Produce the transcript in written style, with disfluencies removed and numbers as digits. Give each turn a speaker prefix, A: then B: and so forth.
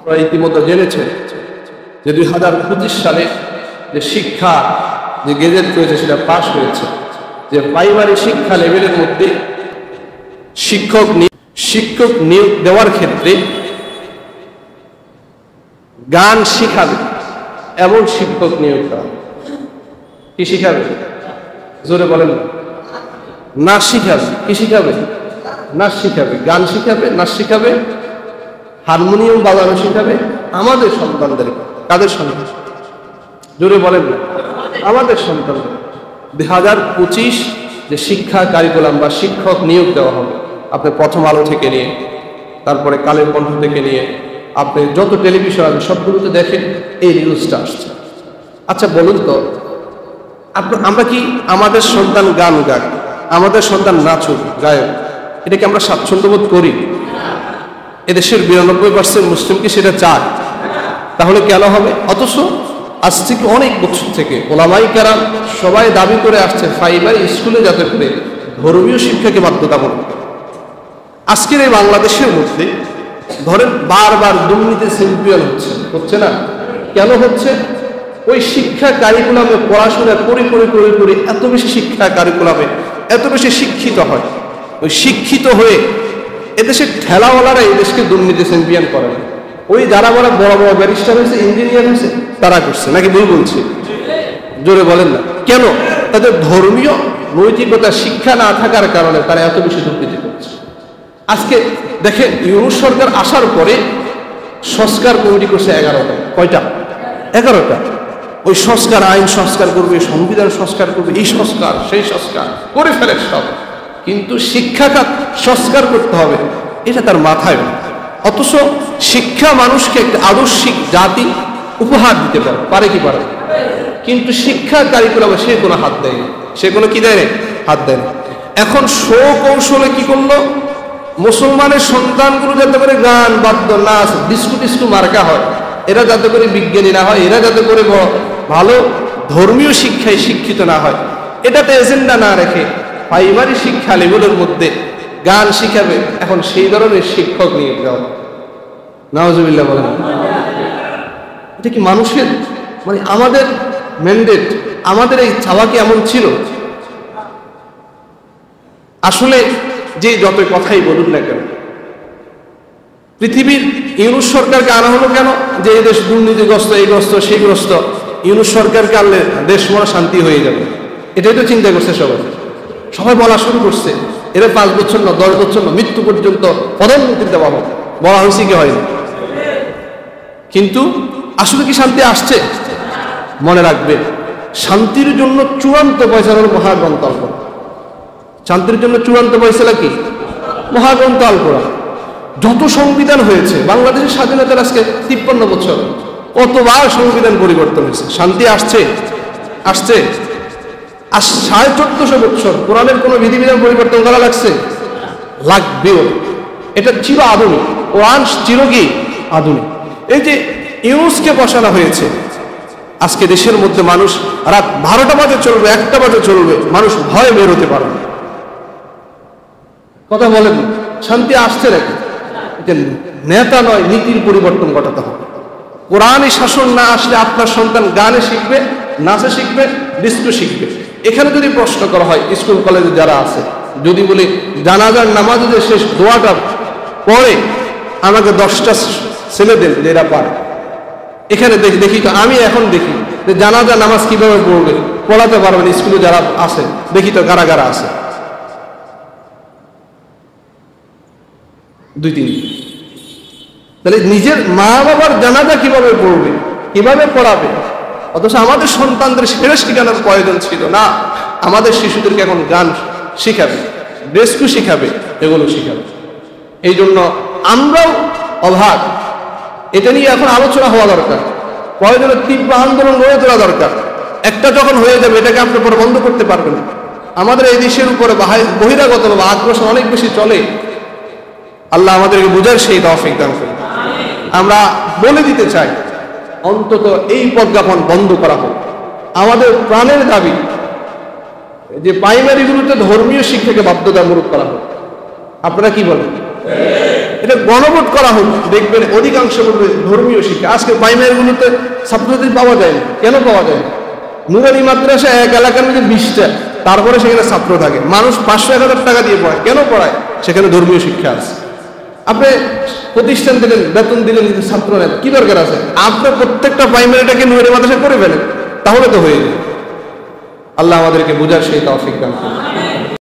A: আপনারা ইতিমধ্যে জেনেছেন যে 2025 সালে যে শিক্ষা যে গেজেট রয়েছে সেটা পাস হয়েছে, যে প্রাইমারি শিক্ষা লেভেলের মধ্যে শিক্ষক নিয়োগ দেওয়ার ক্ষেত্রে গান শিখাবে এমন শিক্ষক নিয়োগ দেওয়া। কি শিখাবে? জোরে বলেন। নাচ শিখাবে। কি শিখাবে? নাচ শিখাবে, গান শিখাবে, নাচ শিখাবে, হারমোনিয়াম বাজানো শিখাবে আমাদের সন্তানদের। কাদের সন্তান? জোরে বলেন না। আমাদের সন্তানদের। 2025 যে শিক্ষা কারিকুলাম বা শিক্ষক নিয়োগ দেওয়া হবে, আপনি প্রথম আলো থেকে নিয়ে, তারপরে কালের কণ্ঠ থেকে নিয়ে, আপনি যত টেলিভিশন আছে সবগুলোতে দেখেন এই নিউজটা আসছে। আচ্ছা বলুন তো, আমরা কি আমাদের সন্তান গান গাক, আমাদের সন্তান নাচুক, গায়ক, এটা কি আমরা স্বাচ্ছন্দ্য বোধ করি? এদেশের 92% মুসলিম কি সেটা চায়? তাহলে কেন হবে? অথচ আজ থেকে অনেক বছর থেকে ওলামাই কেরাম সবাই দাবি করে আসছে প্রাইমারি স্কুলে যাতে করে ধর্মীয় শিক্ষাকে বাধ্যতামূলক। আজকের এই বাংলাদেশের মধ্যে ধরেন বারবার দুর্নীতি চ্যাম্পিয়ন হচ্ছে না? কেন হচ্ছে? ওই শিক্ষা কারিকুলামে পড়াশোনা করে এত বেশি শিক্ষা কারিকুলামে এত বেশি শিক্ষিত হয়, ওই শিক্ষিত হয়ে এদেশের ঠেলাওয়ালারা এই দেশকে দুর্নীতি চ্যাম্পিয়ন করে না। ওই যারা বড় বড় ব্যারিস্টার হয়েছে, ইঞ্জিনিয়ার হয়েছে, তারা করছে। নাকি ভুল বলছে? জোরে বলেন না। কেন? তাদের ধর্মীয় নৈতিকতা শিক্ষা না থাকার কারণে তারা এত বেশি দুর্নীতি করছে। আজকে দেখেন ইউনূস সরকার আসার পরে সংস্কার কমিটি করছে 11টা। কয়টা? 11টা। ওই সংস্কার, আইন সংস্কার করবে, সংবিধান সংস্কার করবে, এই সংস্কার সেই সংস্কার করে ফেলে সব, কিন্তু শিক্ষাখাত সংস্কার করতে হবে এটা তার মাথায় না। অথচ শিক্ষা মানুষকে একটা আদর্শিক জাতি উপহার দিতে পারে কি পারে? কিন্তু শিক্ষা কারিকুলামে সে কোনো হাত দেয় না। সে কোনো কি দেয়? হাত দেয় না। এখন কৌশলে কি করলো? মুসলমানের সন্তানগুলো যাতে করে গান বাদ্য নাচ ডিস্কো মার্কা হয়, এরা যাতে করে বিজ্ঞানী না হয়, এরা যাতে করে ভালো ধর্মীয় শিক্ষায় শিক্ষিত না হয়, এটাতে এজেন্ডা না রেখে প্রাইমারি শিক্ষা লেভেলের মধ্যে গান শিখাবে। এখন সেই ধরনের শিক্ষক নিয়োগ দেওয়া। নাউজুবিল্লাহ বলেন। এটা কি মানুষের আমাদের ম্যান্ডেট, আমাদের এই চাওয়া কি এমন ছিল? আসলে যে যত কথাই বলুন না কেন, পৃথিবীর ইউনূস সরকারকে আনা হলো কেন? যে এই দেশ দুর্নীতিগ্রস্ত, এইগ্রস্ত সেইগ্রস্ত, ইউনূস সরকারকে আনলে দেশ মনে শান্তি হয়ে যাবে, এটাই তো চিন্তা করছে সবাই বলা শুরু করছে। এরা 5 বছর না 10 বছর না মৃত্যু পর্যন্ত প্রধানমন্ত্রী দেওয়া হবে, বলা হয়েছে কি হয়নি? কিন্তু আসলে কি শান্তি আসছে? মনে রাখবে, শান্তির জন্য চূড়ান্ত ফয়সালা হলো মহাগ্রন্থ আল কোরআন। শান্তির জন্য চূড়ান্ত ফয়সালা কি? মহাগ্রন্থ আল কোরআন। যত সংবিধান হয়েছে বাংলাদেশের স্বাধীনতার আজকে 53 বছর, কতবার সংবিধান পরিবর্তন হয়েছে, শান্তি আসছে? আসছে? আর 1450 বছর কোরআনের কোনো বিধিবিধান পরিবর্তন করা লাগছে? লাগবেও। এটা চির আধুনিক কোরআন, চির কি আধুনিক। এই যে ইউনূসকে বসানো হয়েছে, আজকে দেশের মধ্যে মানুষ রাত 12টা বাজে চলবে, 1টা বাজে চলবে, মানুষ ভয়ে বের হতে পারে না। কথা বলেন, শান্তি আসছে নাকি? এটা নেতা নয়, নীতির পরিবর্তন ঘটাতে হবে। কোরআনই শাসন না আসলে আপনার সন্তান গানে শিখবে, নাচে শিখবে, ডিস্কো শিখবে। এখানে যদি প্রশ্ন করা হয় স্কুল কলেজে যারা আছে, যদি বলি জানাজার নামাজে যে শেষ দোয়াটা পড়ে আমাকে 10টা ছেলে দেন যে এরা পারে, এখানে দেখি তো আমি এখন দেখি যে জানাজার নামাজ কিভাবে পড়বে, পড়াতে পারবেন স্কুলে যারা আছে, দেখি তো কারা কারা আছে, 2-3। তাহলে নিজের মা বাবার জানাজা কিভাবে পড়বে, কিভাবে পড়াবে? অথচ আমাদের সন্তানদের সেটা শেখানোর প্রয়োজন ছিল না। আমাদের শিশুদেরকে এখন গান শিখাবে, ডিস্কো শিখাবে, এগুলো শিখাবে। এই জন্য আমরাও অভাগ, এটা নিয়ে এখন আলোচনা হওয়া দরকার, প্রয়োজনে তীব্র আন্দোলন গড়ে তোলা দরকার। একটা যখন হয়ে যাবে এটাকে আপনি পরে বন্ধ করতে পারবেন না। আমাদের এই দেশের উপরে বহিরাগত বা আগ্রাসন অনেক বেশি চলে। আল্লাহ আমাদেরকে বুঝার সেই তৌফিক দান করুন। আমরা বলে দিতে চাই অন্তত এই প্রজ্ঞাপন বন্ধ করা হোক। আমাদের প্রাণের দাবি যে প্রাইমারিগুলোতে ধর্মীয় শিক্ষাকে বাধ্যতামূলক করা হোক। আপনারা কি বলেন? এটা গণভোট করা হোক, দেখবেন অধিকাংশ বলবে ধর্মীয় শিক্ষা। আজকে প্রাইমারিগুলোতে ছাত্রছাত্রী পাওয়া যায় না। কেন পাওয়া যায় না? নুরানি মাদ্রাসা এক এলাকার মধ্যে 20টা, তারপরে সেখানে ছাত্র থাকে, মানুষ 500-1000 টাকা দিয়ে পড়ায়। কেন পড়ায়? সেখানে ধর্মীয় শিক্ষা আছে। আপনি প্রতিষ্ঠান দিলেন, বেতন দিলেন, কিন্তু ছাত্র নেন, কি দরকার আছে? আপনার প্রত্যেকটা প্রাইমারিটাকে নুরানি মাদ্রাসা করে ফেলেন, তাহলে তো হয়ে যাবে। আল্লাহ আমাদেরকে বোঝার সেই তৌফিক দান করুন।